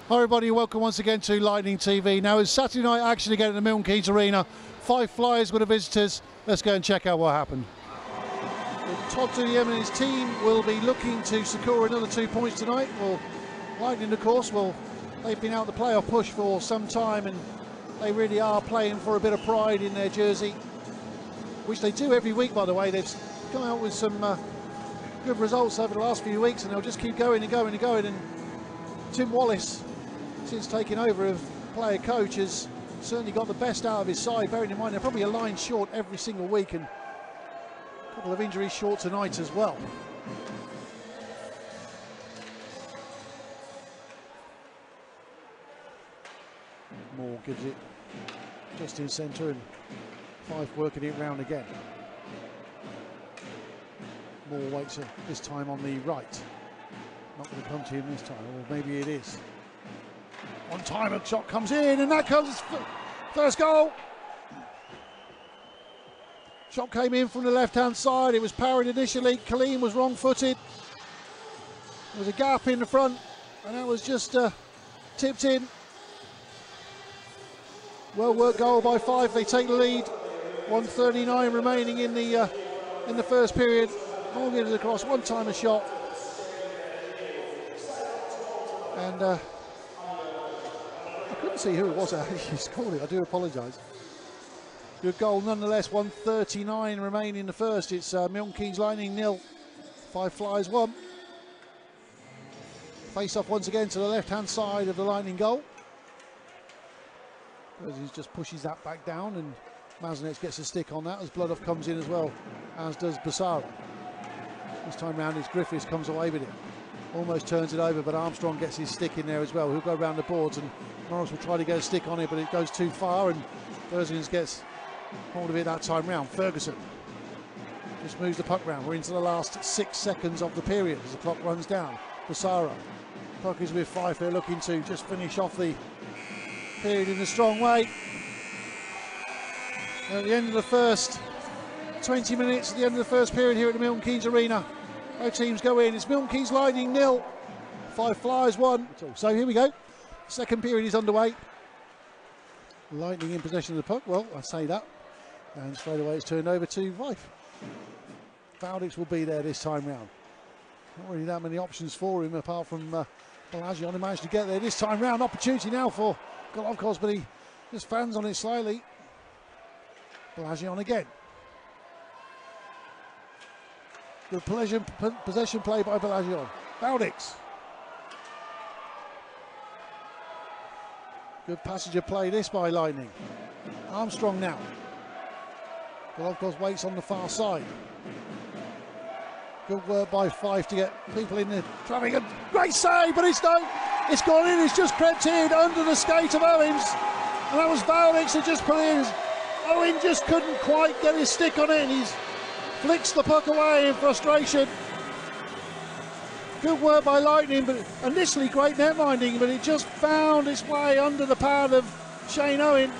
Hi everybody, welcome once again to Lightning TV. Now it's Saturday night action again at the Milton Keynes Arena. Fife Flyers were the visitors. Let's go and check out what happened. Todd Dudiem and his team will be looking to secure another 2 points tonight. Well, Lightning, of course, they've been out the playoff push for some time, and they really are playing for a bit of pride in their jersey, which they do every week, by the way. They've come out with some good results over the last few weeks, and they'll just keep going and going and going. And Tim Wallace, since taking over as player coach, has certainly got the best out of his side, bearing in mind they're probably a line short every single week, and a couple of injuries short tonight as well. Moore gives it just in centre, and Fife working it round again. Moore waits this time on the right. Not going to come to him this time, or maybe it is. One time a shot comes in, and that comes first goal. Shot came in from the left-hand side. It was parried initially. Colleen was wrong-footed. There was a gap in the front, and that was just tipped in. Well-worked goal by Fife. They take the lead. 1:39 remaining in the first period. Moore gives it across. One time a shot, and I couldn't see who it was that actually scored it. I do apologise. Good goal nonetheless. 1:39 remaining in the first. It's Milton Keynes Lightning 0, Fife Flyers 1. Face off once again to the left-hand side of the Lightning goal. He just pushes that back down, and Maznec gets a stick on that as Bloodoff comes in as well, as does Basara. This time round it's Griffiths comes away with it. Almost turns it over, but Armstrong gets his stick in there as well. He'll go around the boards, and Norris will try to get a stick on it, but it goes too far, and Berzins gets hold of it that time round. Ferguson just moves the puck round. We're into the last 6 seconds of the period as the clock runs down. Basara, puck is with Fife. They're looking to just finish off the period in a strong way. At the end of the first 20 minutes, at the end of the first period here at the Milton Keynes Arena, both teams go in. It's Milton Keynes Lightning 0, Fife Flyers 1. So here we go. Second period is underway. Lightning in possession of the puck. Well, I say that. And straight away it's turned over to Fife. Valdix will be there this time round. Not really that many options for him apart from Balagion, who managed to get there this time round. Opportunity now for Golovkos, but he just fans on it slightly. Balagion again. Good possession play by Balagion. Valdix. Good passenger play this by Lightning. Armstrong now. Golovkos waits on the far side. Good work by Fife to get people in the traffic. A great save, but it's gone in. It's just crept in under the skate of Owens. And that was Valdix who just put in. Owen just couldn't quite get his stick on it, and he's flicks the puck away in frustration. Good work by Lightning, but initially great net minding, but it just found its way under the pad of Shane Owen.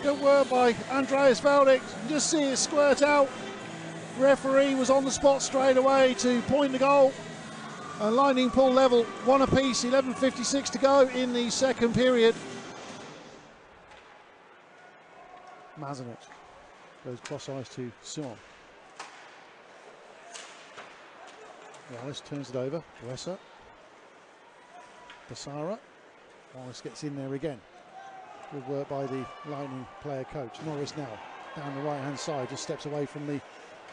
Good work by Andreas Valdix. You can just see it squirt out. Referee was on the spot straight away to point the goal. And Lightning pull level, one apiece, 11:56 to go in the second period. Maznec goes cross ice to Simon. Wallace turns it over. Wesser. Basara. Wallace gets in there again. Good work by the Lightning player coach. Norris now down the right hand side, just steps away from the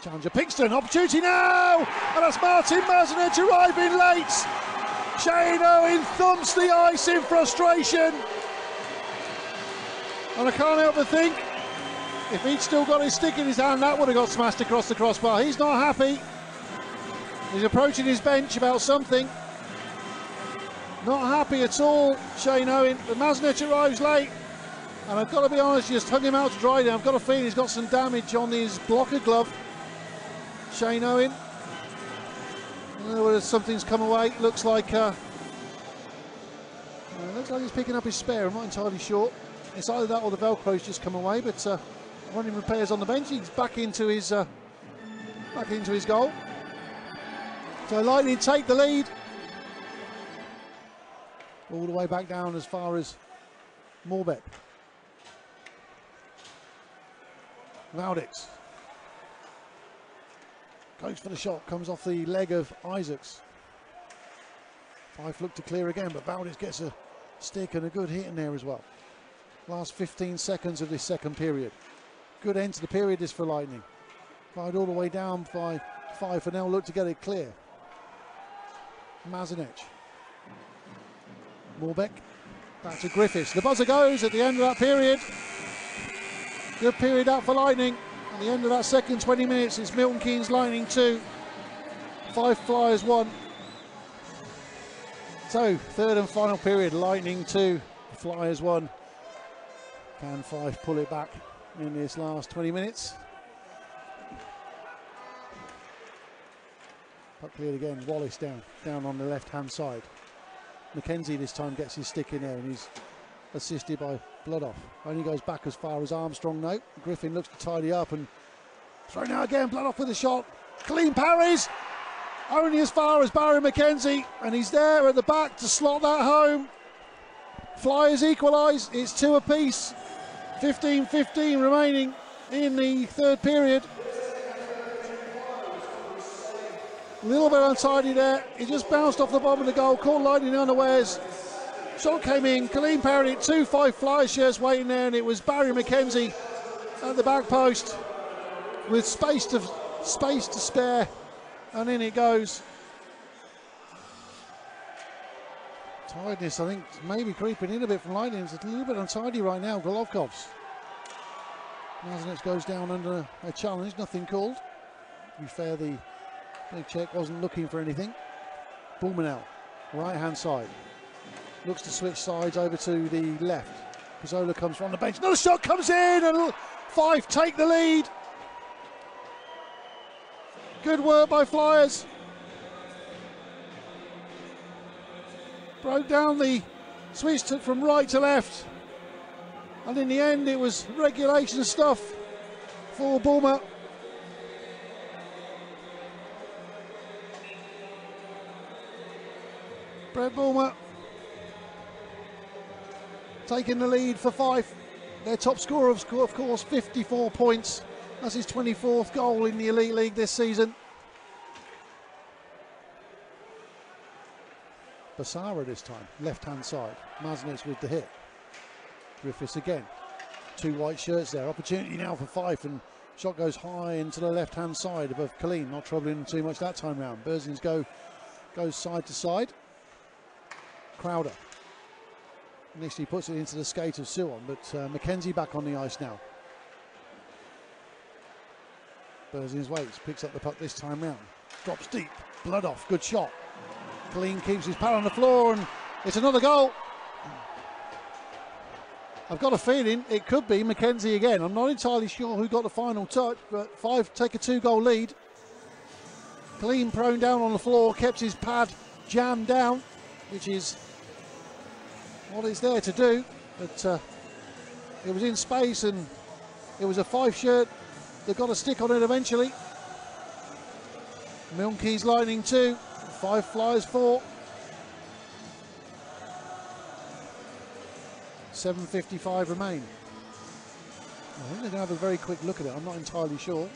challenger. Pinkston, opportunity now! And that's Martin Maznec arriving late. Shane Owen thumps the ice in frustration. And I can't help but think, if he'd still got his stick in his hand, that would have got smashed across the crossbar. He's not happy. He's approaching his bench about something. Not happy at all, Shane Owen. But Maznec arrives late. And I've got to be honest, just hung him out to dry now. I've got a feeling he's got some damage on his blocker glove. Shane Owen. In other words, something's come away. Looks like he's picking up his spare. I'm not entirely sure. It's either that or the Velcro's just come away, but running repairs on the bench. He's back into his goal. So Lightning take the lead. all the way back down as far as Morbek. Valdix goes for the shot, comes off the leg of Isaacs. Fife look to clear again, but Valdix gets a stick and a good hit in there as well. Last 15 seconds of this second period. Good end to the period this for Lightning. Fired all the way down by Fife and now look to get it clear. Mazinec. Morbek. Back to Griffiths. The buzzer goes at the end of that period. Good period out for Lightning. At the end of that second 20 minutes, it's Milton Keynes Lightning 2. Fife Flyers 1. So, third and final period, Lightning 2, Flyers 1. Can Fife pull it back in this last 20 minutes? Puck cleared again, Wallace down on the left-hand side. McKenzie this time gets his stick in there and he's assisted by Bloodoff. Only goes back as far as Armstrong now. Griffin looks to tidy up and thrown out again, Bloodoff with a shot. Clean parries, only as far as Barry McKenzie, and he's there at the back to slot that home. Flyers equalise, it's 2 apiece. 15-15 remaining in the third period. A little bit untidy there. He just bounced off the bottom of the goal, caught Lightning unawares. Shot came in, Colleen parried it, 2 Fife Flyers shirts waiting there, and it was Barry McKenzie at the back post with space to spare, and in it goes. Tiredness, I think, maybe creeping in a bit from Lightning. It's a little bit untidy right now, Golovkov's. Mazinec goes down under a challenge, nothing called. To be fair, the big check wasn't looking for anything. Bulmanel, right hand side. Looks to switch sides over to the left. Pizzola comes from the bench. Another shot comes in and Fife take the lead. Good work by Flyers. Broke down the switch from right to left. And in the end it was regulation stuff for Bulmer. Brett Bulmer taking the lead for Fife. Their top scorer, of course, 54 points. That's his 24th goal in the Elite League this season. Basara this time, left-hand side. Mazinec with the hit. Griffiths again. 2 white shirts there. Opportunity now for Fife, and shot goes high into the left-hand side above Colleen. Not troubling him too much that time round. Berzins goes side to side. Crowder initially puts it into the skate of Suwon, but McKenzie back on the ice now. Berzins waits, picks up the puck this time round. Drops deep, Bloodoff, good shot. Colleen keeps his pad on the floor, and it's another goal. I've got a feeling it could be McKenzie again. I'm not entirely sure who got the final touch, but Fife take a 2-goal lead. Colleen prone down on the floor, kept his pad jammed down, which is what it's there to do. But it was in space, and it was a Fife shirt that got a stick on it eventually. Milton Keynes Lightning 2, Fife Flyers 4. 7:55 remain. I think they're going to have a very quick look at it. I'm not entirely sure.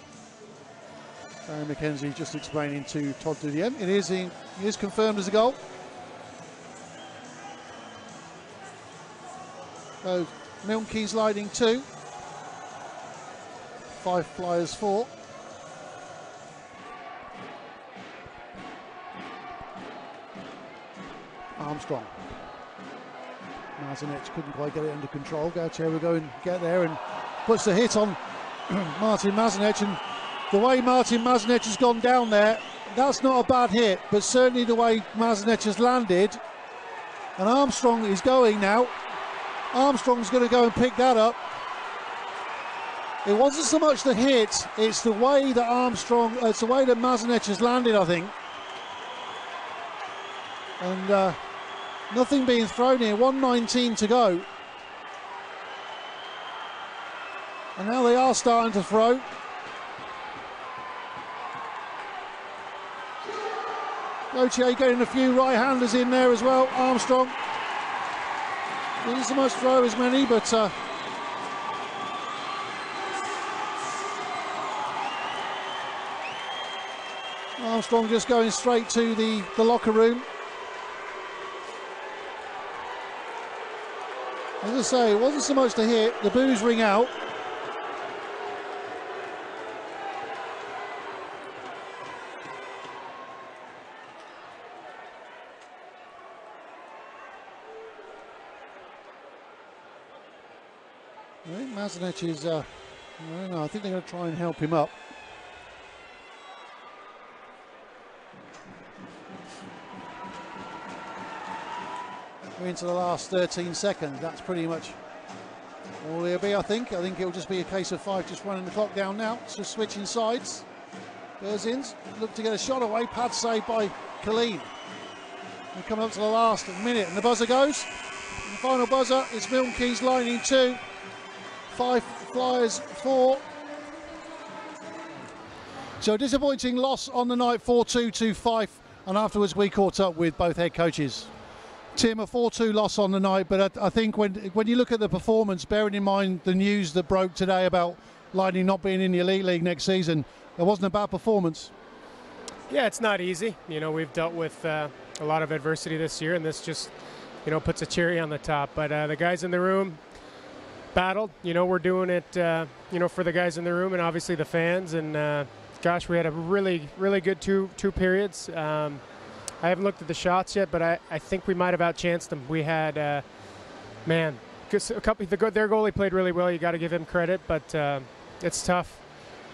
Barry McKenzie just explaining to Todd Dudiem. It is confirmed as a goal. So Milton Keynes Lightning 2, Fife Flyers 4. Armstrong. Mazinec couldn't quite get it under control. Gautier will go and get there and puts the hit on Martin Mazinec, and the way Martin Mazinec has gone down there, that's not a bad hit, but certainly the way Mazinec has landed, and Armstrong is going now. Armstrong's going to go and pick that up. It wasn't so much the hit, it's the way that it's the way that Mazinec has landed, I think. And nothing being thrown here, 1:19 to go. And now they are starting to throw. Gautier getting a few right-handers in there as well. Armstrong He's the most throw as many, but Armstrong just going straight to the locker room. As I say, it wasn't so much to hit. The boos ring out. I think Mazanec is, I don't know, I think they're going to try and help him up. We're into the last 13 seconds. That's pretty much all he'll be, I think. I think it'll just be a case of Fife just running the clock down now. So switching sides. Berzins look to get a shot away. Pad saved by Khalid. We're coming up to the last minute, and the buzzer goes. And the final buzzer is Milton Keynes lining 2. Fife Flyers 4. So a disappointing loss on the night, 4-2 to Fife, and afterwards we caught up with both head coaches. Tim, a 4-2 loss on the night, but I think when you look at the performance, bearing in mind the news that broke today about Lightning not being in the Elite League next season, it wasn't a bad performance. Yeah, it's not easy. You know, we've dealt with a lot of adversity this year, and this just, you know, puts a cherry on the top. But the guys in the room battled. You know, we're doing it, you know, for the guys in the room and obviously the fans. And gosh, we had a really, really good two periods. I haven't looked at the shots yet, but I think we might have outchanced them. We had, man, their goalie played really well. You got to give him credit, but it's tough.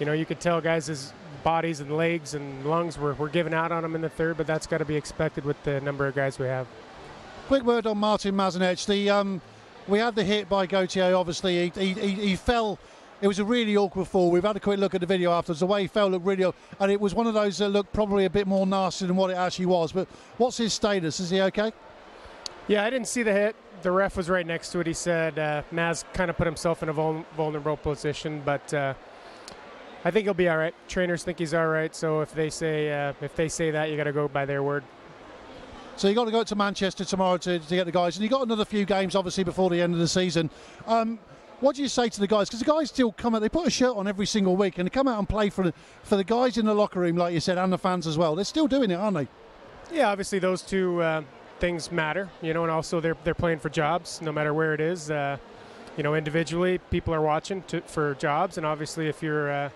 You know, you could tell guys' bodies and legs and lungs were giving out on them in the third, but that's got to be expected with the number of guys we have. Quick word on Martin Mazanec. We had the hit by Gauthier, obviously. He fell. It was a really awkward fall. We've had a quick look at the video afterwards. The way he fell looked really, and it was one of those that looked probably a bit more nasty than what it actually was. But what's his status? Is he okay? Yeah, I didn't see the hit. The ref was right next to it. He said Maz kind of put himself in a vulnerable position, but I think he'll be all right. Trainers think he's all right. So if they say that, you got to go by their word. So you got to go to Manchester tomorrow to get the guys, and you got another few games obviously before the end of the season. What do you say to the guys? Because the guys still come out, they put a shirt on every single week, and they come out and play for the guys in the locker room, like you said, and the fans as well. They're still doing it, aren't they? Yeah, obviously those two things matter, you know, and also they're playing for jobs, no matter where it is. You know, individually, people are watching for jobs, and obviously if you're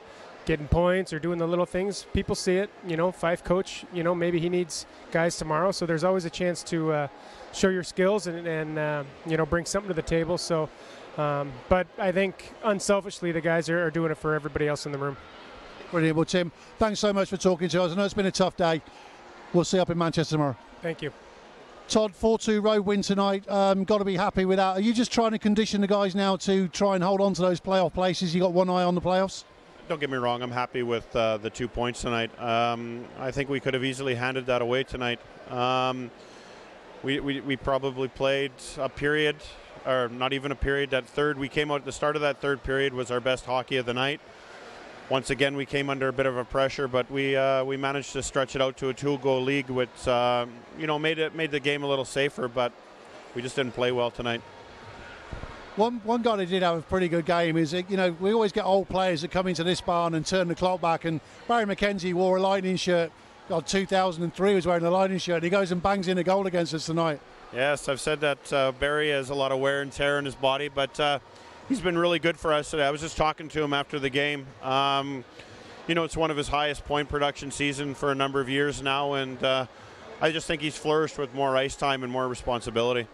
getting points or doing the little things, people see it. You know, Fife coach, you know, maybe he needs guys tomorrow, so there's always a chance to show your skills and you know, bring something to the table. So. But I think unselfishly the guys are doing it for everybody else in the room. Brilliant. Well, Tim, thanks so much for talking to us. I know it's been a tough day. We'll see you up in Manchester tomorrow. Thank you. Todd, 4-2 road win tonight. Got to be happy with that. Are you just trying to condition the guys now to try and hold on to those playoff places? You got one eye on the playoffs? Don't get me wrong. I'm happy with the 2 points tonight. I think we could have easily handed that away tonight. We probably played a period, or not even a period. That third, we came out at the start of that third period was our best hockey of the night. Once again, we came under a bit of a pressure, but we managed to stretch it out to a 2-goal league, which you know, made the game a little safer. But we just didn't play well tonight. One guy that did have a pretty good game is, you know, we always get old players that come into this barn and turn the clock back. And Barry McKenzie wore a Lightning shirt. God, 2003 was wearing a Lightning shirt. He goes and bangs in a goal against us tonight. Yes, I've said that Barry has a lot of wear and tear in his body, but he's been really good for us today. I was just talking to him after the game. You know, it's one of his highest point production season for a number of years now, and I just think he's flourished with more ice time and more responsibility.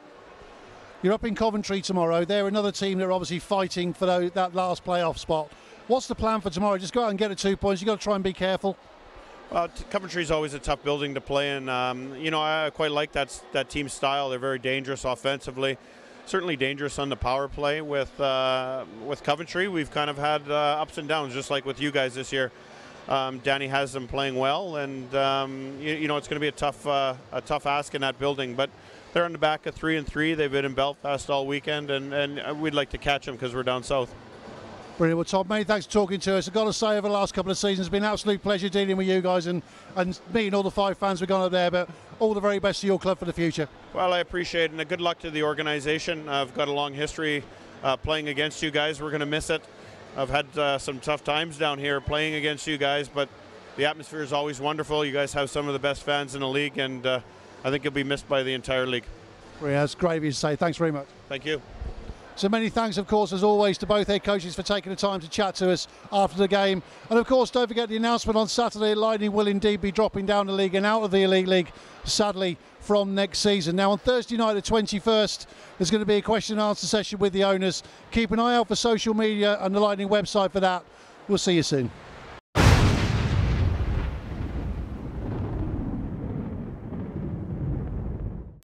You're up in Coventry tomorrow. They're another team that are obviously fighting for that last playoff spot. What's the plan for tomorrow? Just go out and get the 2 points. You've got to try and be careful. Well, Coventry is always a tough building to play in. You know, I quite like that team style. They're very dangerous offensively. Certainly dangerous on the power play with Coventry. We've kind of had ups and downs, just like with you guys this year. Danny has them playing well, and you know, it's going to be a tough ask in that building. But they're on the back of 3-3. They've been in Belfast all weekend, and we'd like to catch them because we're down south. Brilliant. Well, Todd, many thanks for talking to us. I've got to say, over the last couple of seasons, it's been an absolute pleasure dealing with you guys and meeting all the Fife fans we've gone up there. But all the very best to your club for the future. Well, I appreciate it, and good luck to the organization. I've got a long history playing against you guys. We're going to miss it. I've had some tough times down here playing against you guys, but the atmosphere is always wonderful. You guys have some of the best fans in the league, and I think you'll be missed by the entire league. Brilliant. That's great of you to say. Thanks very much. Thank you. So many thanks, of course, as always, to both head coaches for taking the time to chat to us after the game. And, of course, don't forget the announcement on Saturday. Lightning will indeed be dropping down the league and out of the Elite League, sadly, from next season. Now, on Thursday night, the 21st, there's going to be a question and answer session with the owners. Keep an eye out for social media and the Lightning website for that. We'll see you soon.